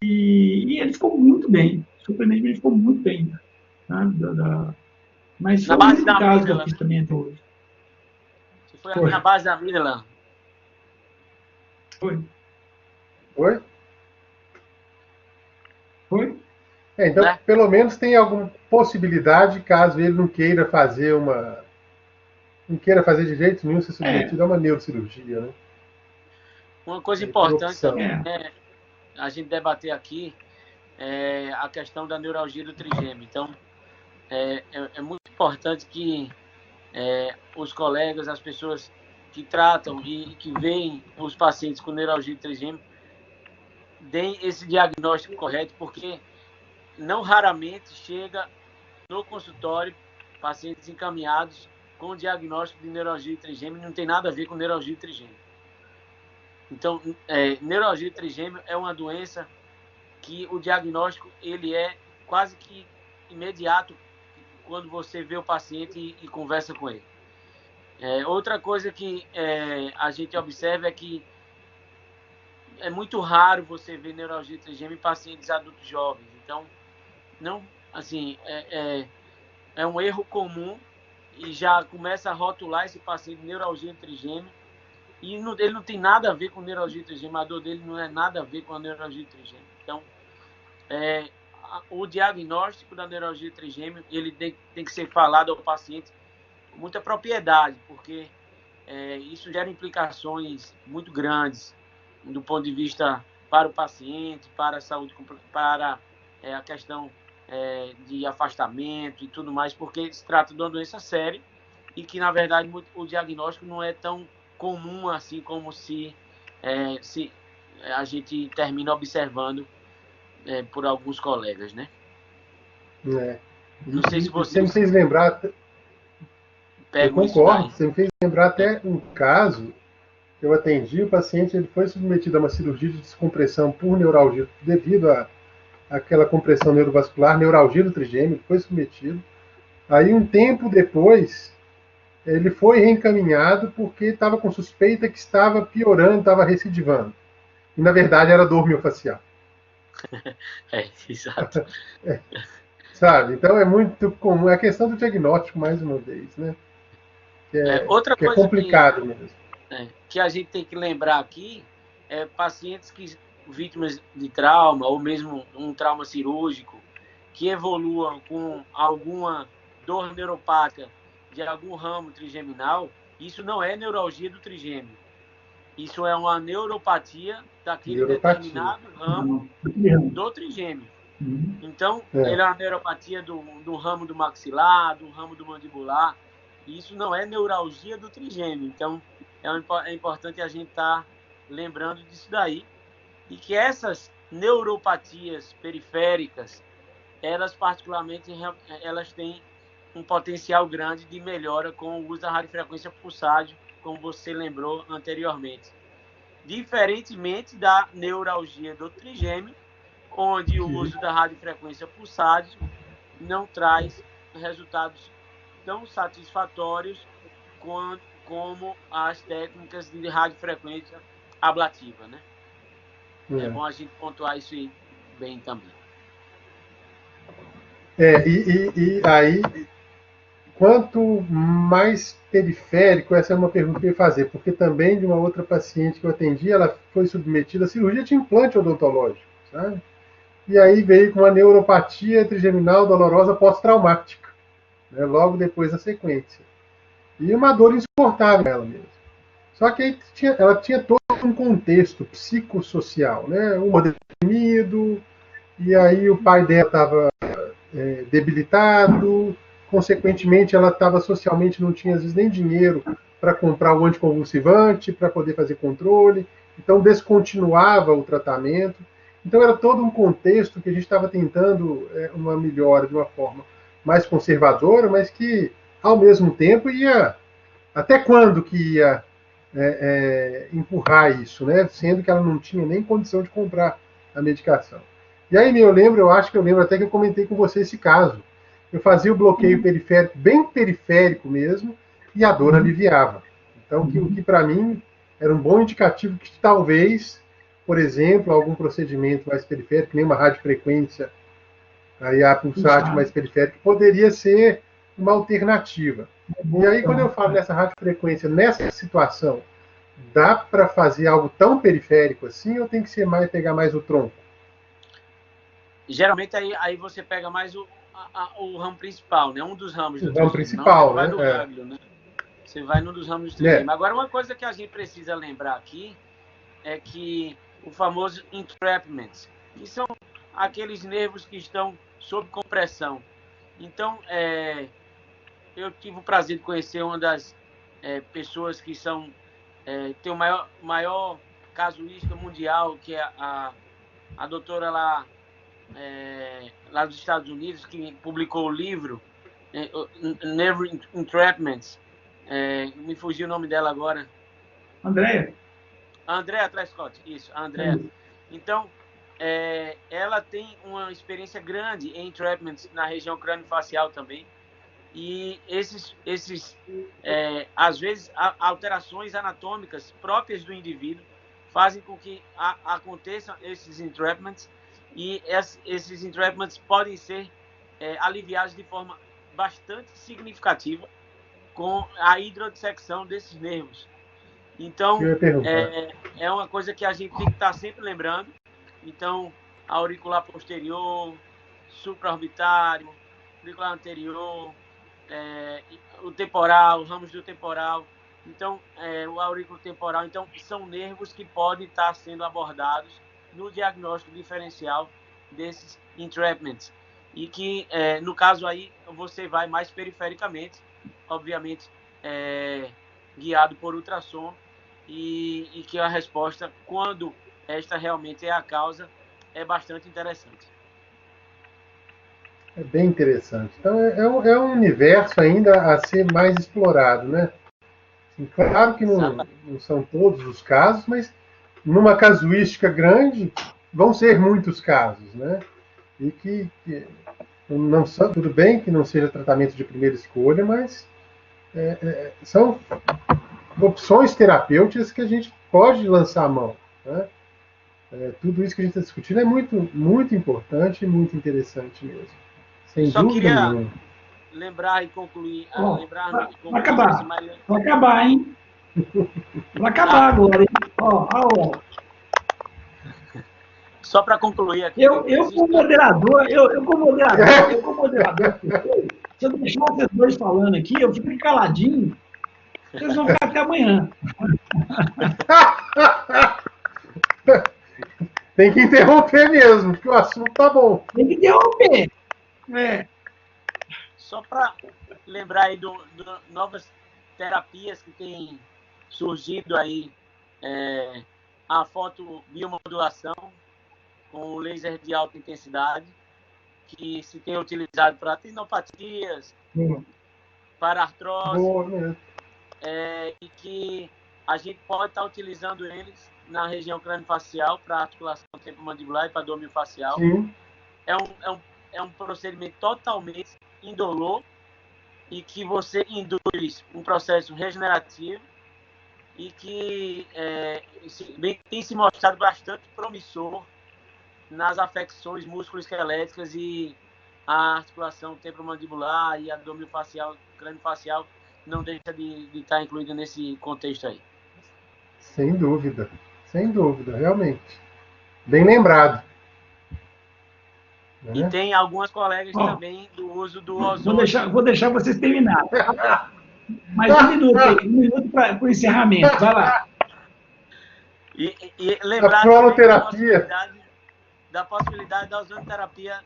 e ele ficou muito bem, surpreendentemente ele ficou muito bem, né? Mas foi o único caso que eu fiz também até hoje. Você foi na base da amígdala? Foi. Foi? Foi? Então, pelo menos tem alguma possibilidade, caso ele não queira fazer de jeito nenhum ser submetido a uma neurocirurgia, né? Uma coisa importante é a gente debater aqui a questão da neuralgia do trigêmeo. Então, é muito importante que os colegas, as pessoas que tratam e que veem os pacientes com neuralgia do trigêmeo deem esse diagnóstico correto, porque não raramente chega no consultório pacientes encaminhados com diagnóstico de neuralgia de trigêmeo, não tem nada a ver com neuralgia de trigêmeo. Então, neuralgia de trigêmeo é uma doença que o diagnóstico ele é quase que imediato quando você vê o paciente e conversa com ele. Outra coisa que a gente observa é que é muito raro você ver neuralgia trigêmea em pacientes adultos jovens. Então, não, assim, é um erro comum e já começa a rotular esse paciente de neuralgia trigêmea. E ele não tem nada a ver com neuralgia trigêmea, a dor dele não é nada a ver com a neuralgia trigêmea. Então, o diagnóstico da neuralgia trigêmea, ele tem que ser falado ao paciente com muita propriedade, porque isso gera implicações muito grandes do ponto de vista para o paciente, para a saúde, para a questão de afastamento e tudo mais, porque se trata de uma doença séria e que, na verdade, o diagnóstico não é tão comum assim como se a gente termina observando por alguns colegas, né? Não sei se Você me vocês fez lembrar, eu pegam isso concordo, daí. você me fez lembrar até um caso que eu atendi, o paciente ele foi submetido a uma cirurgia de descompressão por neuralgia, devido àquela compressão neurovascular, neuralgia do trigêmeo, foi submetido. Aí, um tempo depois, ele foi reencaminhado porque estava com suspeita que estava piorando, estava recidivando. E, na verdade, era dor miofascial. Exato. Sabe? Então, é muito comum. É a questão do diagnóstico, mais uma vez, né? Outra Que é coisa complicado mesmo. Que a gente tem que lembrar aqui é pacientes vítimas de trauma, ou mesmo um trauma cirúrgico, que evoluam com alguma dor neuropática de algum ramo trigeminal, isso não é neuralgia do trigêmeo. Isso é uma neuropatia daquele determinado ramo do trigêmeo. Então, ele é uma neuropatia do ramo do maxilar, do ramo do mandibular. E isso não é neuralgia do trigêmeo. Então, é importante a gente estar lembrando disso daí. E que essas neuropatias periféricas, elas particularmente, elas têm um potencial grande de melhora com o uso da radiofrequência pulsátil, como você lembrou anteriormente. Diferentemente da neuralgia do trigêmeo, onde o uso da radiofrequência pulsátil não traz resultados tão satisfatórios como as técnicas de radiofrequência ablativa, né? É bom a gente pontuar isso aí bem também. E aí, quanto mais periférico, essa é uma pergunta que eu ia fazer, porque também de uma outra paciente que eu atendi, ela foi submetida à cirurgia de implante odontológico, sabe? E aí veio com uma neuropatia trigeminal dolorosa pós-traumática, né, logo depois da sequência. E uma dor insuportável nela mesmo. Só que aí ela tinha todo um contexto psicossocial, né? Um deprimido, e aí o pai dela estava debilitado, consequentemente ela estava socialmente, não tinha às vezes nem dinheiro para comprar o anticonvulsivante, para poder fazer controle, então descontinuava o tratamento. Então era todo um contexto que a gente estava tentando uma melhora de uma forma mais conservadora, mas que ao mesmo tempo ia... Até quando que ia empurrar isso, né? Sendo que ela não tinha nem condição de comprar a medicação. E aí eu acho que eu lembro até que eu comentei com você esse caso. Eu fazia o bloqueio periférico, bem periférico mesmo, e a dor aliviava. Então, o que para mim era um bom indicativo que talvez, por exemplo, algum procedimento mais periférico, nem uma radiofrequência, aí a pulsátil mais periférica, poderia ser uma alternativa. E aí, quando eu falo nessa radiofrequência, nessa situação, dá para fazer algo tão periférico assim, ou tem que ser pegar mais o tronco? Geralmente aí você pega mais o ramo principal, né? Um dos ramos do ramo principal, né? Vai no gânglio, né? Você vai num dos ramos do trigêmeo. Agora, uma coisa que a gente precisa lembrar aqui é que o famoso entrapment, que são aqueles nervos que estão sob compressão. Então, eu tive o prazer de conhecer uma das pessoas que tem o maior casuística mundial, que é a doutora lá dos Estados Unidos, que publicou o livro Nerve Entrapment. Me fugiu o nome dela agora. Andrea Trescott, isso, a Andrea. Então, ela tem uma experiência grande em entrapment na região crânio-facial também. E às vezes, alterações anatômicas próprias do indivíduo fazem com que aconteçam esses entrapments, e esses entrapments podem ser aliviados de forma bastante significativa com a hidrodissecção desses nervos. Então, é uma coisa que a gente tem que estar sempre lembrando. Então, auricular posterior, supraorbitário, auricular anterior, o temporal, ramos do temporal, então, o aurículo temporal. Então, são nervos que podem estar sendo abordados no diagnóstico diferencial desses entrapments. E que, no caso aí, você vai mais perifericamente, obviamente, guiado por ultrassom, e que a resposta, quando esta realmente é a causa, é bastante interessante. É bem interessante. Então, é um universo ainda a ser mais explorado, né? Assim, claro que não são todos os casos, mas numa casuística grande, vão ser muitos casos, né? E que não são, tudo bem que não seja tratamento de primeira escolha, mas são opções terapêuticas que a gente pode lançar a mão, né? Tudo isso que a gente está discutindo é muito, muito importante e muito interessante mesmo. Sem dúvida nenhuma. Lembrar e concluir. Vai acabar. Vai acabar, hein? Vai acabar agora, hein? Só para concluir aqui. Eu como moderador, se eu deixar vocês dois falando aqui, eu fico caladinho, vocês vão ficar até amanhã. Tem que interromper mesmo, porque o assunto tá bom. Tem que interromper. Só para lembrar aí do novas terapias que têm surgido aí, a fotobiomodulação com laser de alta intensidade, que se tem utilizado para tendinopatias, para artrose, e que a gente pode estar utilizando eles na região crâniofacial para articulação temporomandibular e para dor miofascial. É um procedimento totalmente indolor e que você induz um processo regenerativo e que tem se mostrado bastante promissor nas afecções musculoesqueléticas e a articulação temporomandibular e a dor miofascial, crâniofacial não deixa de estar incluída nesse contexto aí. Sem dúvida, realmente. Bem lembrado. E tem algumas colegas também do uso do ozônio. Vou deixar vocês terminarem. Mais um minuto para o encerramento. Vai lá. E lembrar da possibilidade da ozonoterapia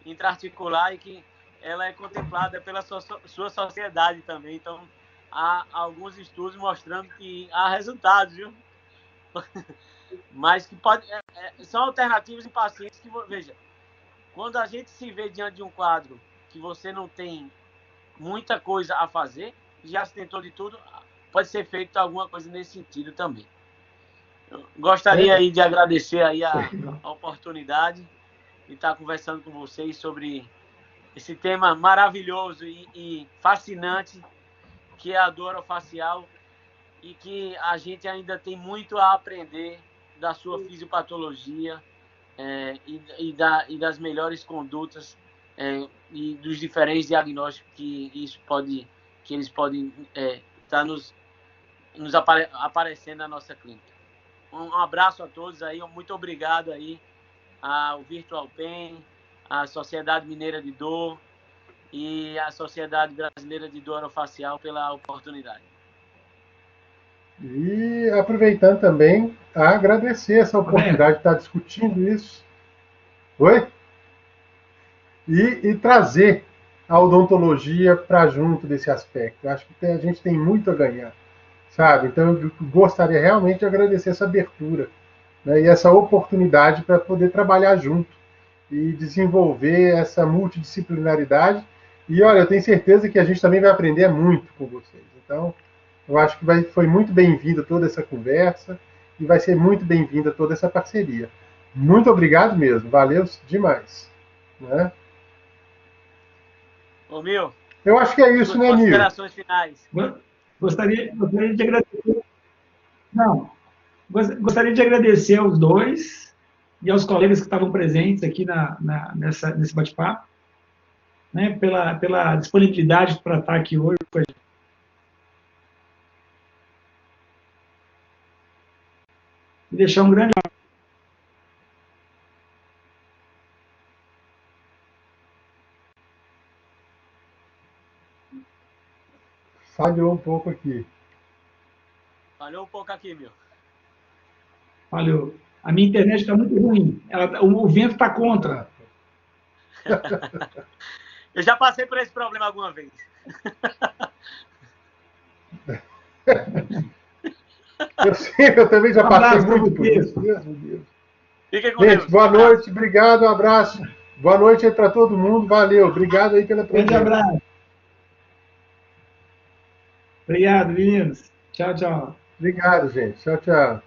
intraarticular, e que ela é contemplada pela sua sociedade também. Então, há alguns estudos mostrando que há resultados, viu? Mas que são alternativas em pacientes que, veja, quando a gente se vê diante de um quadro que você não tem muita coisa a fazer, já se tentou de tudo, pode ser feito alguma coisa nesse sentido também. Eu gostaria aí de agradecer aí a oportunidade de estar conversando com vocês sobre esse tema maravilhoso e fascinante, que é a dor orofacial, e que a gente ainda tem muito a aprender da sua fisiopatologia e das melhores condutas e dos diferentes diagnósticos que eles podem estar nos aparecendo na nossa clínica. Um abraço a todos aí, muito obrigado aí ao Virtual Pain, à Sociedade Mineira de Dor e à Sociedade Brasileira de Dor Orofacial pela oportunidade. E aproveitando também a agradecer essa oportunidade de estar discutindo isso. Oi? E trazer a odontologia para junto desse aspecto. Eu acho que a gente tem muito a ganhar, sabe? Então eu gostaria realmente de agradecer essa abertura, né, e essa oportunidade para poder trabalhar junto e desenvolver essa multidisciplinaridade. E olha, eu tenho certeza que a gente também vai aprender muito com vocês. Então, eu acho que foi muito bem-vinda toda essa conversa e vai ser muito bem-vinda toda essa parceria. Muito obrigado mesmo, valeu demais. Né? Ô, Mil, Eu acho que é isso, suas né, Nil? considerações finais. Gostaria de agradecer. Não, gostaria de agradecer aos dois e aos colegas que estavam presentes aqui nesse bate-papo, né, pela disponibilidade para estar aqui hoje. E deixar um grande Falhou um pouco aqui. Falhou um pouco aqui, Mil. Valeu. A minha internet está muito ruim. O vento está contra. Eu já passei por esse problema alguma vez. Eu também já Um passei abraço pra muito por vocês. isso. Deus, meu Deus. Fiquem com Gente, Deus. boa Um abraço. noite, obrigado, um abraço. Boa noite aí para todo mundo, valeu. Obrigado aí pela Grande presença. abraço. Obrigado, meninos. Tchau, tchau. Obrigado, gente. Tchau, tchau.